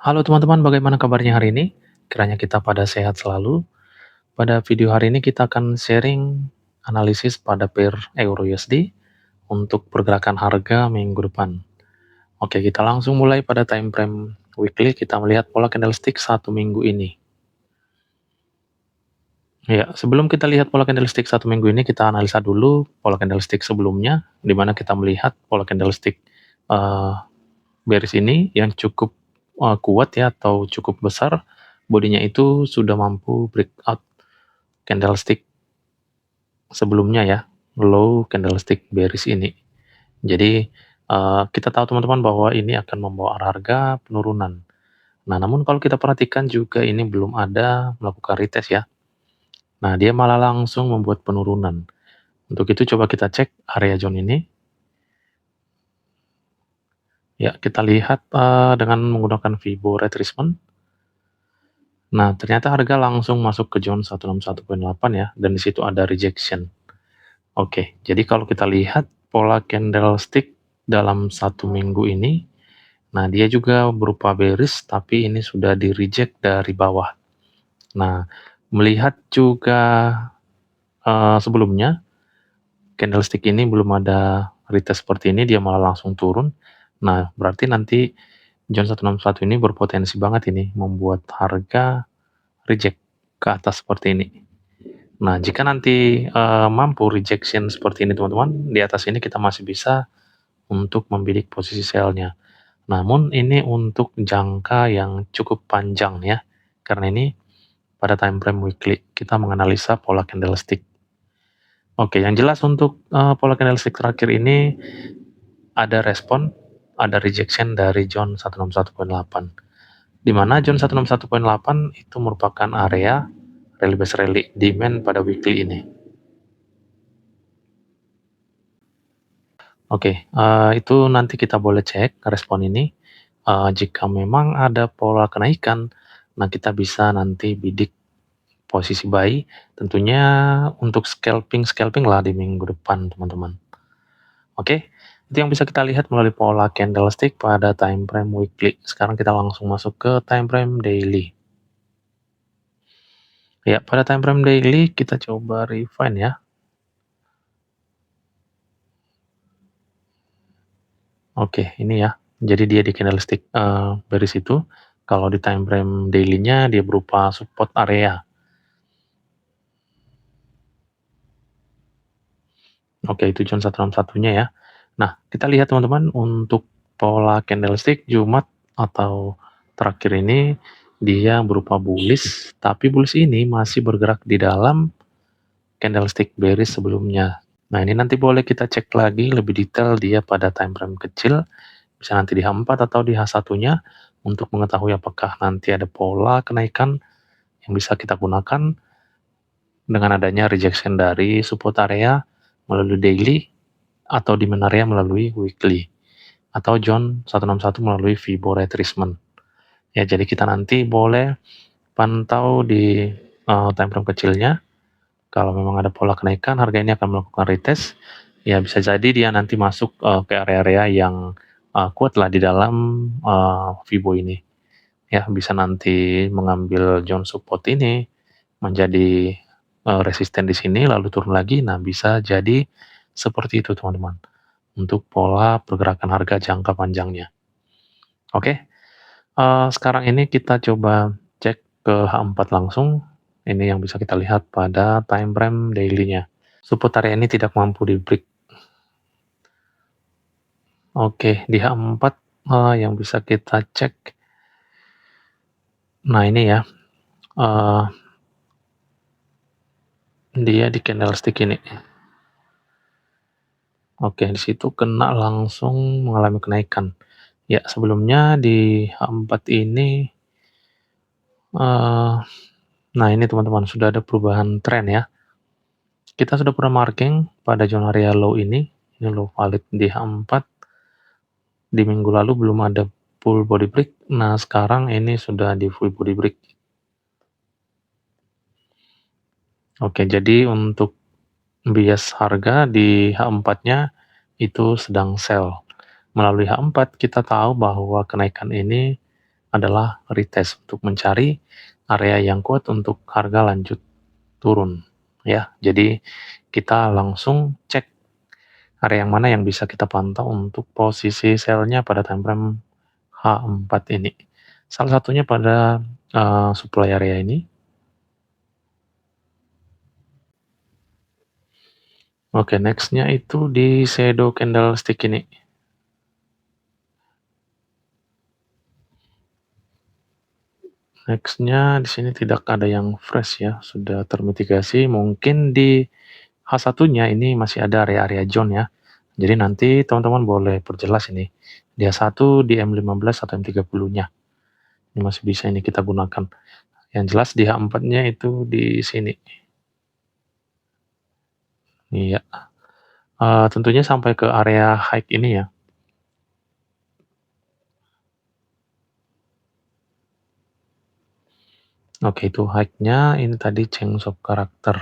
Halo teman-teman, bagaimana kabarnya hari ini? Kiranya kita pada sehat selalu. Pada video hari ini kita akan sharing analisis pada pair Euro USD untuk pergerakan harga minggu depan. Oke, kita langsung mulai pada time frame weekly. Kita melihat pola candlestick satu minggu ini. Ya, sebelum kita lihat pola candlestick satu minggu ini, kita analisa dulu pola candlestick sebelumnya, di mana kita melihat pola candlestick uh, bearish ini yang cukup kuat ya, atau cukup besar. Bodinya itu sudah mampu breakout candlestick sebelumnya ya, low candlestick bearish ini. Jadi kita tahu teman-teman bahwa ini akan membawa arah harga penurunan. Nah, namun kalau kita perhatikan juga ini belum ada melakukan retest ya. Nah, dia malah langsung membuat penurunan. Untuk itu coba kita cek area zone ini. Ya, kita lihat dengan menggunakan Fibo retracement. Nah, ternyata harga langsung masuk ke zone 161.8 ya, dan di situ ada rejection. Oke, jadi kalau kita lihat pola candlestick dalam satu minggu ini, nah dia juga berupa bearish, tapi ini sudah di reject dari bawah. Nah, melihat juga sebelumnya, candlestick ini belum ada retest seperti ini, dia malah langsung turun. Nah, berarti nanti zone 161 ini berpotensi banget ini, membuat harga reject ke atas seperti ini. Nah, jika nanti mampu rejection seperti ini teman-teman, di atas ini kita masih bisa untuk membidik posisi sell-nya. Namun ini untuk jangka yang cukup panjang ya, karena ini pada time frame weekly kita menganalisa pola candlestick. Oke, yang jelas untuk pola candlestick terakhir ini ada respon, ada rejection dari zone 161.8. Di mana zone 161.8 itu merupakan area rally based rally demand pada weekly ini. Oke, itu nanti kita boleh cek respon ini. Jika memang ada pola kenaikan, nah kita bisa nanti bidik posisi buy, tentunya untuk scalping lah di minggu depan, teman-teman. Oke, itu yang bisa kita lihat melalui pola candlestick pada time frame weekly. Sekarang kita langsung masuk ke time frame daily. Ya, pada time frame daily kita coba refine ya. Oke, ini ya. Jadi dia di candlestick bearish itu. Kalau di time frame daily-nya dia berupa support area. Oke, itu zone 161-nya ya. Nah, kita lihat teman-teman untuk pola candlestick Jumat atau terakhir ini dia berupa bullish, tapi bullish ini masih bergerak di dalam candlestick bearish sebelumnya. Nah, ini nanti boleh kita cek lagi lebih detail dia pada time frame kecil, bisa nanti di H4 atau di H1-nya untuk mengetahui apakah nanti ada pola kenaikan yang bisa kita gunakan dengan adanya rejection dari support area melalui daily atau demand area melalui weekly atau zone 161 melalui Fibo retracement. Ya, jadi kita nanti boleh pantau di time frame kecilnya. Kalau memang ada pola kenaikan, harga ini akan melakukan retest. Ya, bisa jadi dia nanti masuk ke area-area yang kuat lah di dalam Fibo ini. Ya, bisa nanti mengambil zone support ini menjadi resisten di sini lalu turun lagi. Nah, bisa jadi seperti itu teman-teman untuk pola pergerakan harga jangka panjangnya. Oke, sekarang ini kita coba cek ke H4 langsung. Ini yang bisa kita lihat pada time frame daily-nya. Support area ini tidak mampu di break. Oke, di H4 yang bisa kita cek. Nah, ini ya. Dia di candlestick ini. Oke, di situ kena langsung mengalami kenaikan. Ya, sebelumnya di H4 ini, nah ini teman-teman, sudah ada perubahan tren ya. Kita sudah pernah marking pada zona area low ini low valid di H4. Di minggu lalu belum ada full body break, nah sekarang ini sudah di full body break. Oke, jadi untuk bias harga di H4-nya itu sedang sell. Melalui H4 kita tahu bahwa kenaikan ini adalah retest untuk mencari area yang kuat untuk harga lanjut turun ya. Jadi kita langsung cek area yang mana yang bisa kita pantau untuk posisi sell-nya pada time frame H4 ini. Salah satunya pada supply area ini. Oke, next-nya itu di shadow candlestick ini. Next-nya di sini tidak ada yang fresh ya, sudah termitigasi. Mungkin di H1-nya ini masih ada area-area zone ya. Jadi nanti teman-teman boleh perjelas ini. Di H1 di M15 atau M30-nya. Ini masih bisa ini kita gunakan. Yang jelas di H4-nya itu di sini. Iya. Tentunya sampai ke area high ini ya. Oke, itu high-nya ini tadi change of character.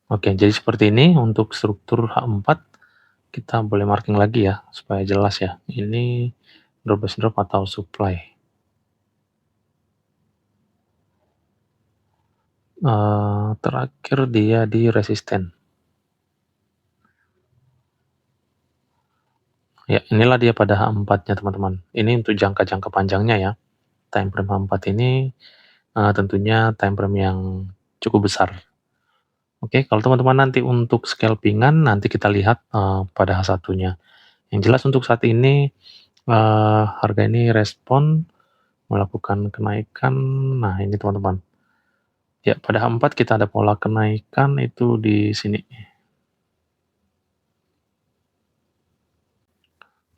Oke, jadi seperti ini untuk struktur H4. Kita boleh marking lagi ya, supaya jelas ya. Ini drop base drop atau supply. Terakhir dia di resisten. Ya, inilah dia pada H4-nya teman-teman. Ini untuk jangka-jangka panjangnya ya. Time frame H4 ini tentunya time frame yang cukup besar. Oke, kalau teman-teman nanti untuk scalpingan nanti kita lihat pada H1-nya. Yang jelas untuk saat ini harga ini respon melakukan kenaikan. Nah, ini teman-teman. Ya, pada H4 kita ada pola kenaikan itu di sini.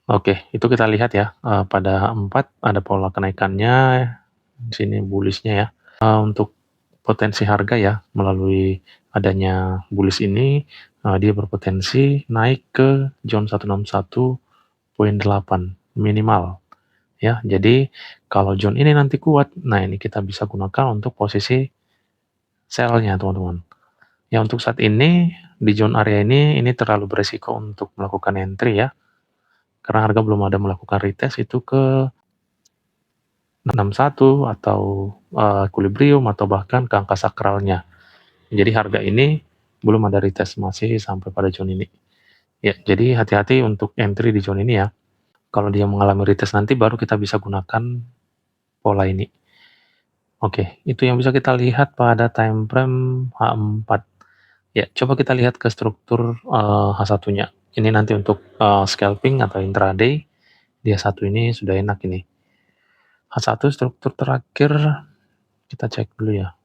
Oke, itu kita lihat ya, pada H4 ada pola kenaikannya, di sini bullish-nya ya. Untuk potensi harga ya, melalui adanya bullish ini, dia berpotensi naik ke zone 161.8 minimal ya. Jadi kalau zone ini nanti kuat, nah ini kita bisa gunakan untuk posisi sell-nya teman-teman. Ya untuk saat ini di zone area ini terlalu beresiko untuk melakukan entry ya. Karena harga belum ada melakukan retest itu ke 61 atau equilibrium atau bahkan ke angka sakralnya. Jadi harga ini belum ada retest, masih sampai pada zone ini. Ya, jadi hati-hati untuk entry di zone ini ya. Kalau dia mengalami retest nanti baru kita bisa gunakan pola ini. Oke, itu yang bisa kita lihat pada time frame H4. Ya, coba kita lihat ke struktur H1-nya. Ini nanti untuk scalping atau intraday, dia satu ini sudah enak ini. H1 struktur terakhir, kita cek dulu ya.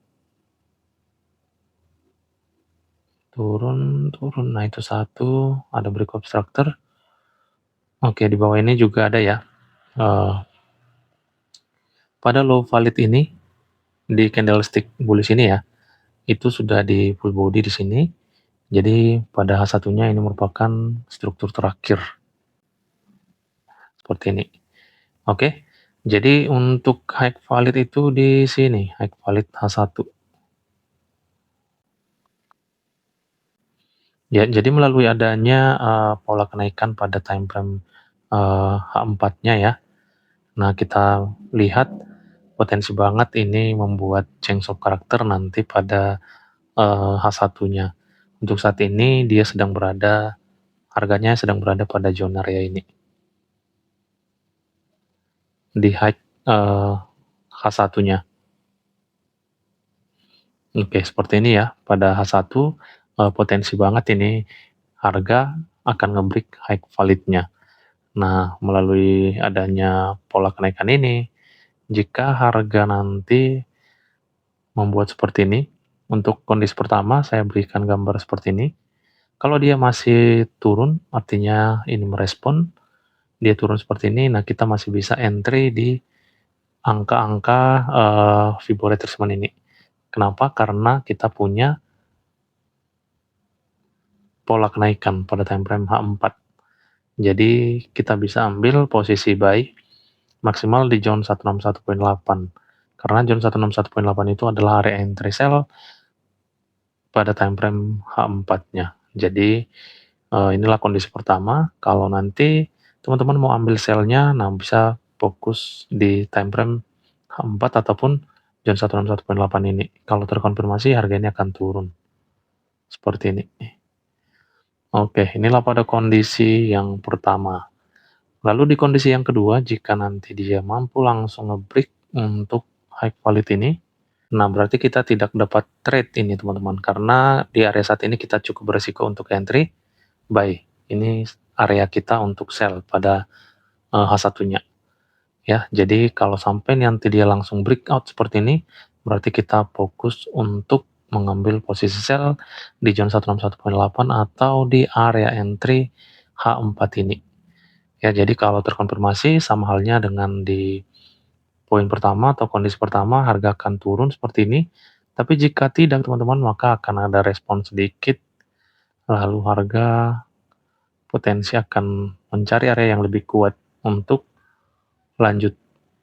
Turun, turun. Nah, itu satu, ada break obstructor. Oke, di bawah ini juga ada ya. Pada low valid ini, di candlestick bullish ini ya, itu sudah di full body di sini. Jadi pada H1-nya ini merupakan struktur terakhir. Seperti ini. Oke. Jadi untuk high valid itu di sini, high valid H1. Ya, jadi melalui adanya pola kenaikan pada time frame H4-nya ya. Nah, kita lihat potensi banget ini membuat change of character nanti pada H1-nya. Untuk saat ini dia sedang berada, harganya sedang berada pada zona area ini. Di high H1-nya. Oke, seperti ini ya. Pada H1 potensi banget ini harga akan nge-break high valid-nya. Nah, melalui adanya pola kenaikan ini, jika harga nanti membuat seperti ini, untuk kondisi pertama saya berikan gambar seperti ini. Kalau dia masih turun, artinya ini merespon, dia turun seperti ini, nah kita masih bisa entry di angka-angka Fibonacci retracement ini. Kenapa? Karena kita punya pola kenaikan pada time frame H4. Jadi kita bisa ambil posisi buy maksimal di zone 161.8. Karena zone 161.8 itu adalah area entry sell pada time frame H4-nya. Jadi inilah kondisi pertama. Kalau nanti teman-teman mau ambil sell-nya, nah bisa fokus di time frame H4 ataupun zona 161.8 ini. Kalau terkonfirmasi harganya akan turun. Seperti ini. Oke, inilah pada kondisi yang pertama. Lalu di kondisi yang kedua, jika nanti dia mampu langsung nge-break untuk high quality ini, nah berarti kita tidak dapat trade ini teman-teman, karena di area saat ini kita cukup beresiko untuk entry, buy. Ini area kita untuk sell pada H1-nya. Ya, jadi kalau sampai nanti dia langsung breakout seperti ini, berarti kita fokus untuk mengambil posisi sell di zona 161.8 atau di area entry H4 ini. Ya, jadi kalau terkonfirmasi sama halnya dengan di poin pertama atau kondisi pertama, harga akan turun seperti ini. Tapi jika tidak teman-teman, maka akan ada respon sedikit, lalu harga potensi akan mencari area yang lebih kuat untuk lanjut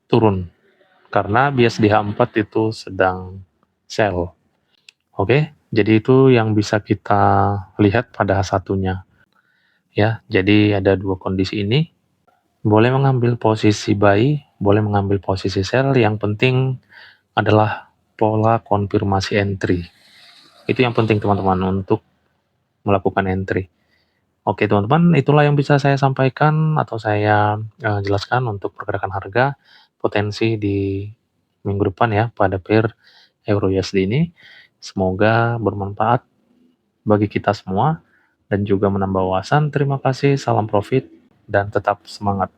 turun. Karena bias di H4 itu sedang sell. Oke, jadi itu yang bisa kita lihat pada H1-nya. Ya, jadi ada dua kondisi ini. Boleh mengambil posisi buy, boleh mengambil posisi sell, yang penting adalah pola konfirmasi entry. Itu yang penting teman-teman untuk melakukan entry. Oke teman-teman, itulah yang bisa saya sampaikan atau saya jelaskan untuk pergerakan harga potensi di minggu depan ya pada pair Euro USD ini. Semoga bermanfaat bagi kita semua dan juga menambah wawasan. Terima kasih, salam profit dan tetap semangat.